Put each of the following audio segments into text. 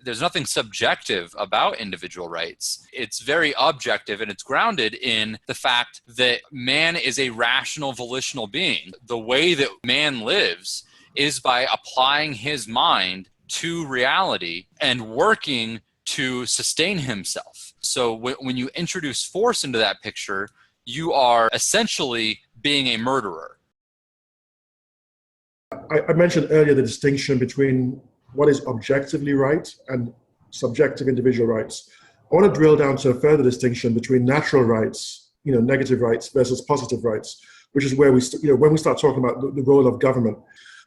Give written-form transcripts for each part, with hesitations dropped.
there's nothing subjective about individual rights. It's very objective, and it's grounded in the fact that man is a rational, volitional being. The way that man lives is by applying his mind to reality and working to sustain himself. So when you introduce force into that picture, you are essentially being a murderer. I mentioned earlier the distinction between what is objectively right and subjective individual rights. I want to drill down to a further distinction between natural rights, negative rights versus positive rights, which is where when we start talking about the role of government.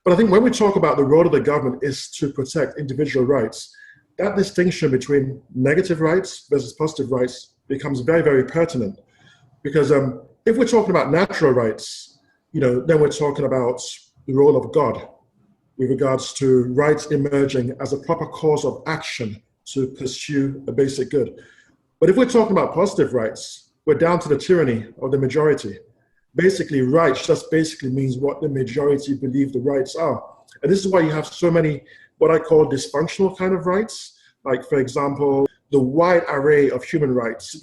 But I think when we talk about the role of the government is to protect individual rights, that distinction between negative rights versus positive rights becomes very, very pertinent. Because if we're talking about natural rights, then we're talking about the role of God with regards to rights emerging as a proper cause of action to pursue a basic good. But if we're talking about positive rights, we're down to the tyranny of the majority. Basically, rights just basically means what the majority believe the rights are. And this is why you have so many, what I call dysfunctional kind of rights. Like, for example, the wide array of human rights.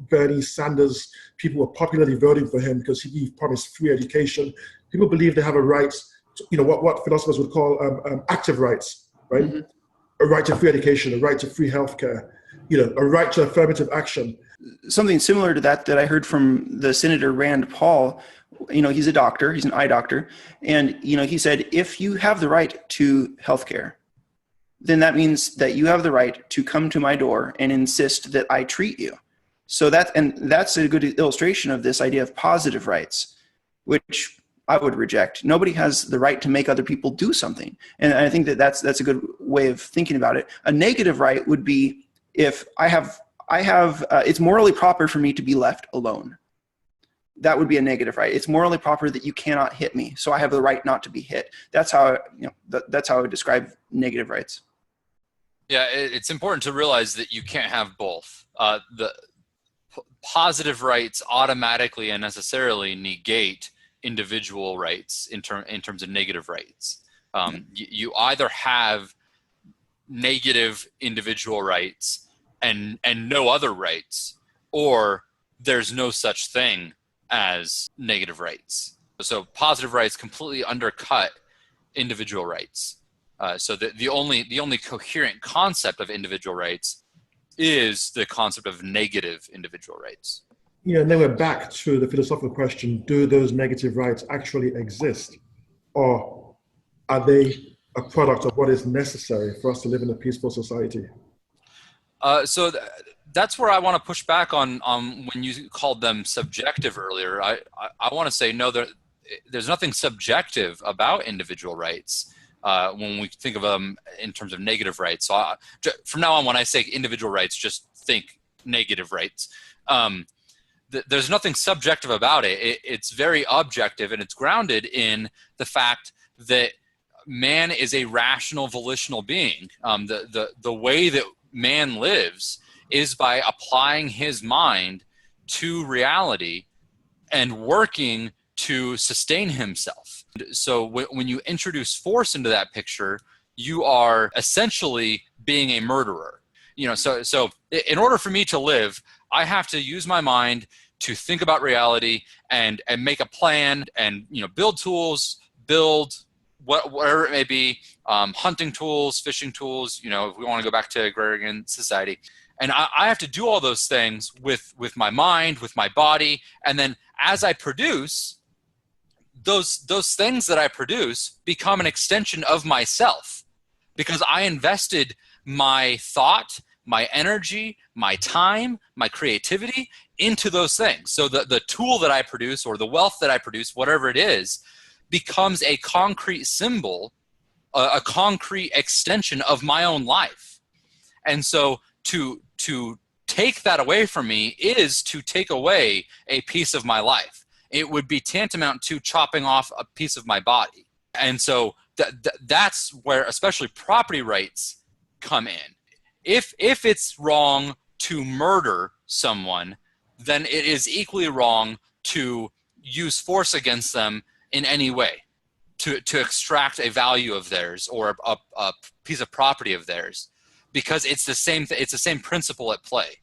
Bernie Sanders, people were popularly voting for him because he promised free education. People believe they have a right to, what philosophers would call active rights, right? Mm-hmm. A right to free education, a right to free healthcare, a right to affirmative action. Something similar to that I heard from the Senator Rand Paul. He's a doctor, he's an eye doctor. And, he said, if you have the right to healthcare, then that means that you have the right to come to my door and insist that I treat you. So that's a good illustration of this idea of positive rights, which I would reject. Nobody has the right to make other people do something. And I think that's a good way of thinking about it. A negative right would be if I have it's morally proper for me to be left alone. That would be a negative right. It's morally proper that you cannot hit me, so I have the right not to be hit. That's how that's how I would describe negative rights. Yeah, it's important to realize that you can't have both. The positive rights automatically and necessarily negate individual rights in terms of negative rights. You either have negative individual rights and no other rights, or there's no such thing as negative rights. So positive rights completely undercut individual rights. So the only coherent concept of individual rights is the concept of negative individual rights. And then we're back to the philosophical question: do those negative rights actually exist, or are they a product of what is necessary for us to live in a peaceful society? So that's where I want to push back on when you called them subjective earlier. I want to say no, there's nothing subjective about individual rights when we think of them in terms of negative rights. So from now on, when I say individual rights, just think negative rights. There's nothing subjective about it. It's very objective, and it's grounded in the fact that man is a rational, volitional being. The way that man lives is by applying his mind to reality and working to sustain himself. So when you introduce force into that picture, you are essentially being a murderer. So in order for me to live, I have to use my mind to think about reality and make a plan and build tools, whatever it may be, hunting tools, fishing tools, if we want to go back to agrarian society. And I have to do all those things with my mind, with my body. And then as I produce, those things that I produce become an extension of myself, because I invested my thought, my energy, my time, my creativity into those things. So the tool that I produce, or the wealth that I produce, whatever it is, becomes a concrete symbol, a concrete extension of my own life. And so to take that away from me is to take away a piece of my life. It would be tantamount to chopping off a piece of my body. And so that's where especially property rights come in. If it's wrong to murder someone, then it is equally wrong to use force against them in any way to extract a value of theirs or a piece of property of theirs. because it's the same. It's the same principle at play.